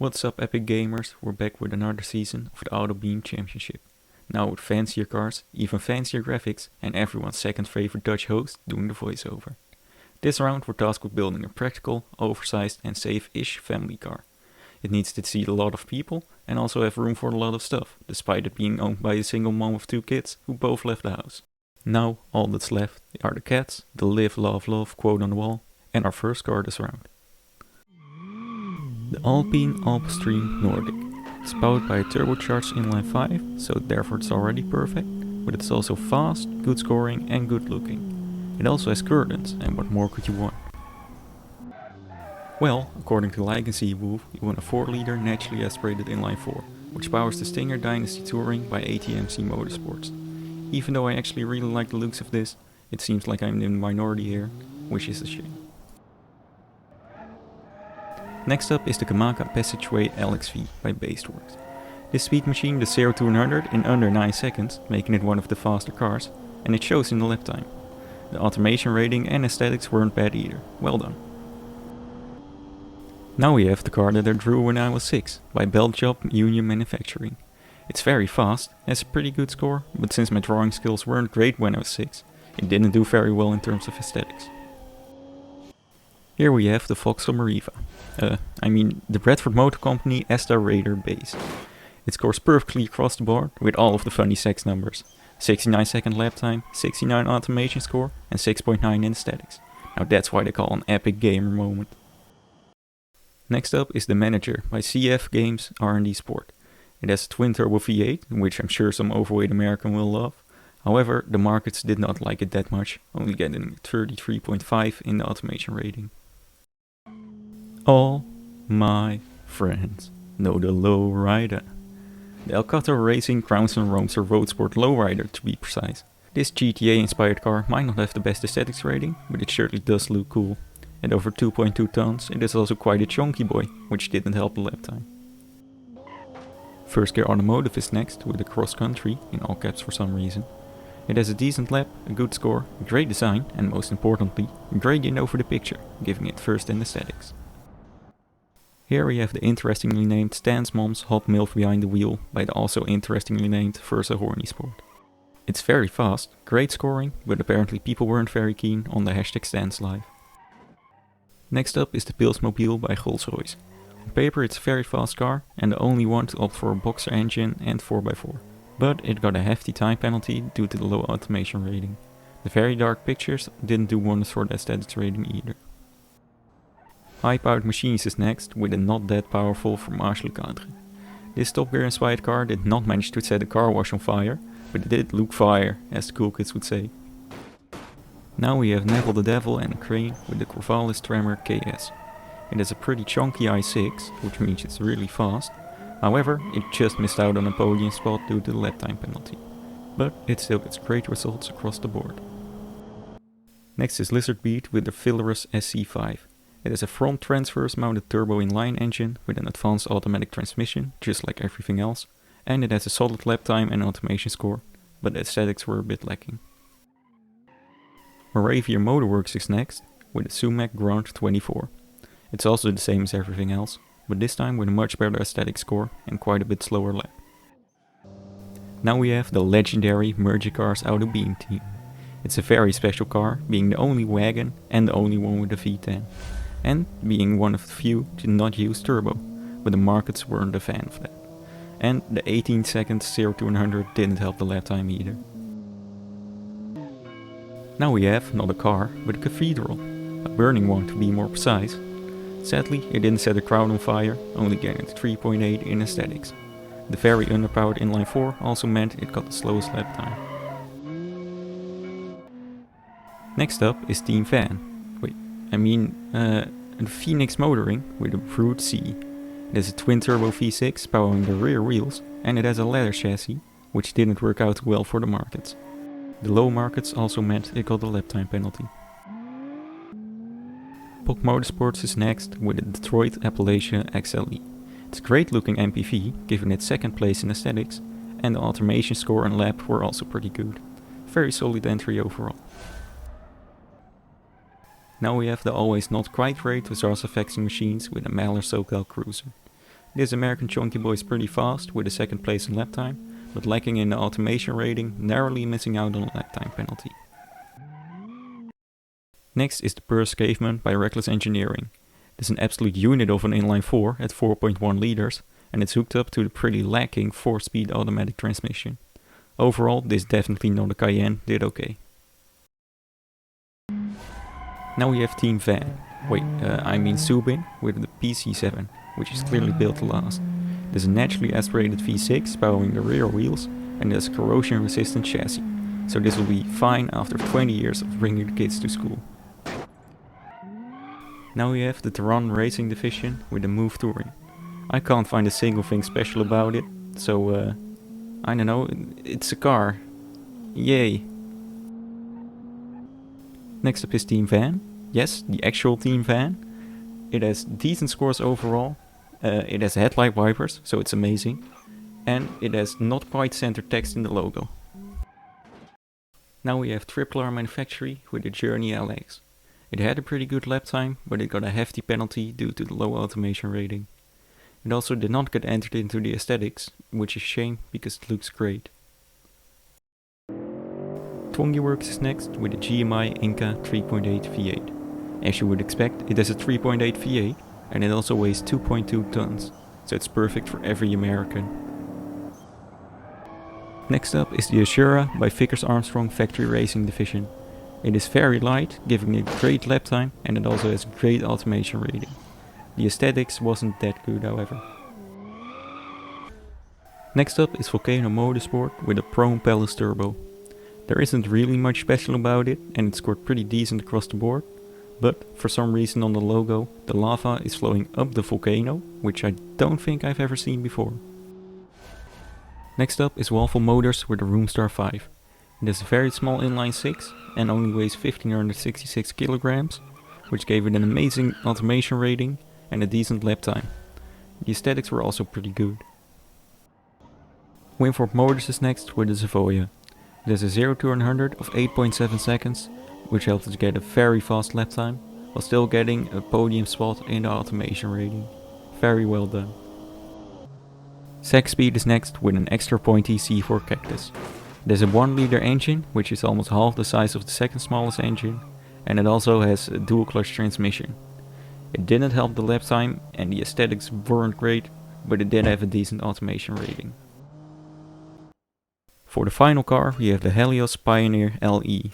What's up, epic gamers? We're back with another season of the Auto Beam Championship. Now with fancier cars, even fancier graphics, and everyone's second favorite Dutch host doing the voiceover. This round we're tasked with building a practical, oversized and safe-ish family car. It needs to seat a lot of people and also have room for a lot of stuff, despite it being owned by a single mom with 2 kids who both left the house. Now all that's left are the cats, the live, love quote on the wall, and our first car this round. The Alpine Alpestream Nordic. It's powered by a turbocharged inline 5, so therefore it's already perfect, but it's also fast, good scoring and good looking. It also has curtains, and what more could you want? Well, according to Legacy Wolf, you want a 4-liter naturally aspirated inline 4, which powers the Stinger Dynasty Touring by ATMC Motorsports. Even though I actually really like the looks of this, it seems like I'm in the minority here, which is a shame. Next up is the Kamaka Passageway LXV by Basedworks. This speed machine does 0 to 100 in under 9 seconds, making it one of the faster cars, and it shows in the lap time. The automation rating and aesthetics weren't bad either, well done. Now we have the car that I drew when I was 6, by Belt Job Union Manufacturing. It's very fast, has a pretty good score, but since my drawing skills weren't great when I was 6, it didn't do very well in terms of aesthetics. Here we have the Vauxhall Mariva. The Bradford Motor Company Esta Raider base. It scores perfectly across the board with all of the funny sex numbers. 69 second lap time, 69 automation score and 6.9 in aesthetics. Now that's why they call an epic gamer moment. Next up is the Manager by CF Games R&D Sport. It has a twin-turbo V8, which I'm sure some overweight American will love. However, the markets did not like it that much, only getting 33.5 in the automation rating. All my friends know the lowrider. The Elgato Racing Crowns and Roamster Road Sport Lowrider to be precise. This GTA inspired car might not have the best aesthetics rating, but it certainly does look cool. At over 2.2 tons, it is also quite a chunky boy, which didn't help the lap time. First Gear Automotive is next, with a cross country, in all caps for some reason. It has a decent lap, a good score, a great design, and most importantly, a gradient over the picture, giving it first in aesthetics. Here we have the interestingly named Stan's Mom's Hot Milk Behind the Wheel by the also interestingly named Versa Horny Sport. It's very fast, great scoring, but apparently people weren't very keen on the hashtag Stans Live. Next up is the Pilsmobile by Rolls-Royce. On paper it's a very fast car and the only one to opt for a boxer engine and 4x4. But it got a hefty time penalty due to the low automation rating. The very dark pictures didn't do wonders for the aesthetics rating either. High Powered Machines is next, with a not that powerful from Marshall Cadre. This Top Gear inspired car did not manage to set a car wash on fire, but it did look fire, as the cool kids would say. Now we have Neville the Devil and a crane with the Corvallis Tremor KS. It has a pretty chunky i6, which means it's really fast. However, it just missed out on a podium spot due to the lap time penalty. But it still gets great results across the board. Next is Lizard Beat with the Philorus SC5. It has a front transverse mounted turbo inline engine with an advanced automatic transmission, just like everything else, and it has a solid lap time and automation score, but the aesthetics were a bit lacking. Moravia Motorworks is next, with a Sumac Grand 24. It's also the same as everything else, but this time with a much better aesthetic score and quite a bit slower lap. Now we have the legendary Mergicars Auto Beam team. It's a very special car, being the only wagon and the only one with a V10. And being one of the few to not use turbo, but the markets weren't a fan of that. And the 18 seconds 0 to 100 didn't help the lap time either. Now we have not a car, but a cathedral, a burning one to be more precise. Sadly, it didn't set the crowd on fire, only getting 3.8 in aesthetics. The very underpowered inline 4 also meant it got the slowest lap time. Next up is Team Van. The Phoenix motoring with a Brute C. It has a twin-turbo V6 powering the rear wheels, and it has a leather chassis, which didn't work out well for the markets. The low markets also meant it got a lap time penalty. POC Motorsports is next with a Detroit Appalachia XLE. It's a great looking MPV, given its second place in aesthetics, and the automation score and lap were also pretty good. Very solid entry overall. Now we have the always not quite great Zaza faxing machines with a Mallor SoCal Cruiser. This American chunky boy is pretty fast with a second place in lap time, but lacking in the automation rating, narrowly missing out on a lap time penalty. Next is the Purse Caveman by Reckless Engineering. It is an absolute unit of an inline 4 at 4.1 liters, and it's hooked up to the pretty lacking 4-speed automatic transmission. Overall, this definitely not a Cayenne, did okay. Now we have Team Van, Subin, with the PC7, which is clearly built to last. It is a naturally aspirated V6 powering the rear wheels, and it has a corrosion resistant chassis, so this will be fine after 20 years of bringing the kids to school. Now we have the Tehran Racing Division with the Move Touring. I can't find a single thing special about it, so I don't know, it's a car. Yay! Next up is Team Van. Yes, the actual Team Van. It has decent scores overall. It has headlight wipers, so it's amazing. And it has not quite centered text in the logo. Now we have Triple R Manufactory with the Journey LX. It had a pretty good lap time, but it got a hefty penalty due to the low automation rating. It also did not get entered into the aesthetics, which is a shame because it looks great. Twongy Works is next with the GMI Inca 3.8 V8. As you would expect, it has a 3.8 V8 and it also weighs 2.2 tons, so it's perfect for every American. Next up is the Ashura by Vickers Armstrong Factory Racing Division. It is very light, giving it great lap time, and it also has great automation rating. The aesthetics wasn't that good, however. Next up is Volcano Motorsport with a Pro Palace Turbo. There isn't really much special about it, and it scored pretty decent across the board, but for some reason on the logo, the lava is flowing up the volcano, which I don't think I've ever seen before. Next up is Waffle Motors with the Roomstar 5. It has a very small inline 6 and only weighs 1566 kilograms, which gave it an amazing automation rating and a decent lap time. The aesthetics were also pretty good. Winthorpe Motors is next with the Savoia. It has a 0 to 100 of 8.7 seconds, which helped it get a very fast lap time, while still getting a podium spot in the automation rating. Very well done. Speed is next with an extra pointy C4 Cactus. It has a 1 liter engine, which is almost half the size of the second smallest engine, and it also has a dual clutch transmission. It didn't help the lap time and the aesthetics weren't great, but it did have a decent automation rating. For the final car we have the Helios Pioneer LE,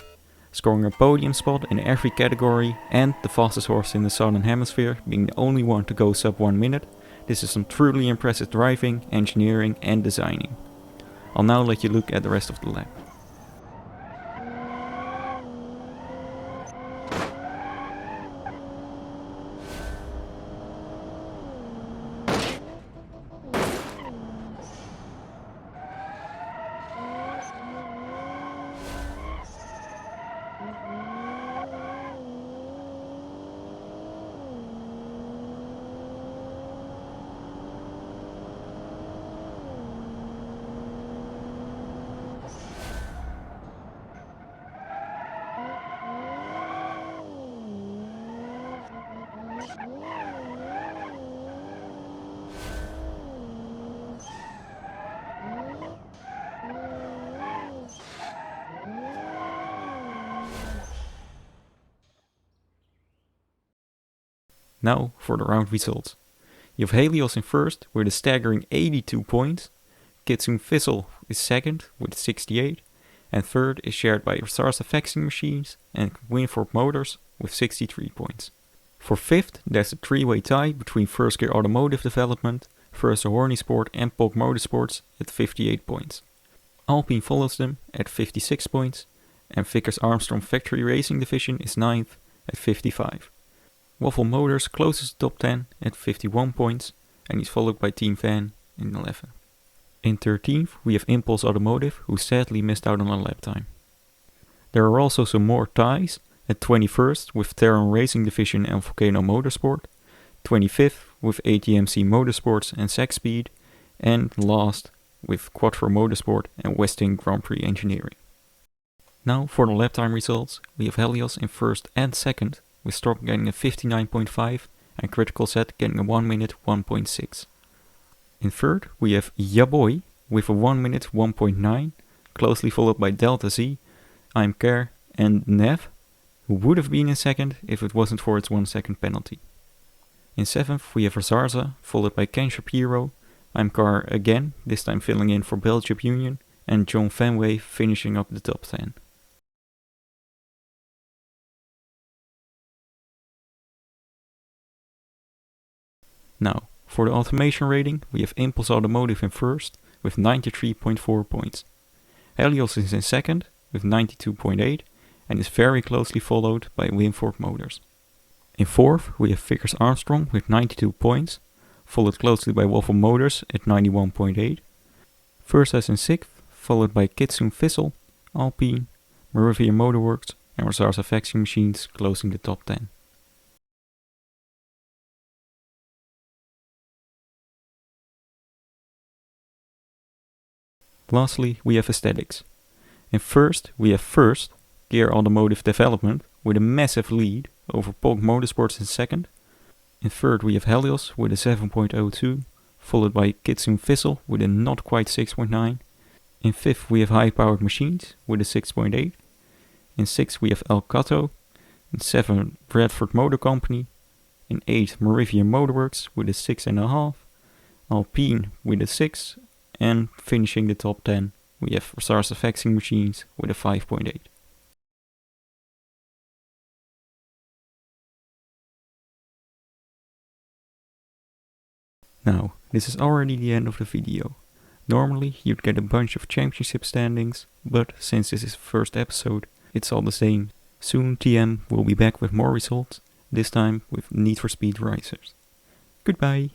scoring a podium spot in every category and the fastest horse in the Southern Hemisphere, being the only one to go sub 1 minute. This is some truly impressive driving, engineering and designing. I'll now let you look at the rest of the lap. Now for the round results. You have Helios in first with a staggering 82 points, Kitsune Fizzle is second with 68, and third is shared by Sarsa Faxing Machines and Winthorpe Motors with 63 points. For fifth, there's a three-way tie between First Gear Automotive Development, First Horny Sport and Pog Motorsports at 58 points. Alpine follows them at 56 points, and Vickers Armstrong Factory Racing Division is 9th at 55. Waffle Motors closes the top 10 at 51 points, and he's followed by Team Van in 11th. In 13th we have Impulse Automotive, who sadly missed out on a lap time. There are also some more ties. At 21st with Terran Racing Division and Volcano Motorsport, 25th with ATMC Motorsports and Speed, and last with Quattro Motorsport and Westing Grand Prix Engineering. Now for the lap time results, we have Helios in first and second, with Stork getting a 59.5 and Critical Set getting a 1 minute 1.6. In third, we have Ya Boy with a 1 minute 1.9, closely followed by Delta Z, I'm Care, and Nev, who would have been in second if it wasn't for its 1 second penalty. In seventh, we have Razarza, followed by Ken Shapiro, I'm Car again, this time filling in for Belgium Union, and John Fenway finishing up the top 10. Now, for the automation rating, we have Impulse Automotive in first with 93.4 points. Helios is in second with 92.8 and is very closely followed by Winford Motors. In fourth, we have Vickers Armstrong with 92 points, followed closely by Waffle Motors at 91.8. Versa in sixth, followed by Kitsune Vissel, Alpine, Merivian Motorworks and Razarza Vacuum Machines closing the top 10. Lastly, we have aesthetics. In first, we have First, Gear Automotive Development, with a massive lead over Polk Motorsports in second. In third, we have Helios with a 7.02, followed by Kitsune Vissel with a not quite 6.9. In fifth, we have High Powered Machines with a 6.8. In sixth, we have El Cato. In seventh, Bradford Motor Company. In eighth, Merivian Motorworks with a 6.5. Alpine with a 6. And finishing the top 10, we have Razarza Vacuum Machines with a 5.8. Now, this is already the end of the video. Normally you'd get a bunch of championship standings, but since this is the first episode, it's all the same. Soon TM will be back with more results, this time with Need for Speed Racers. Goodbye!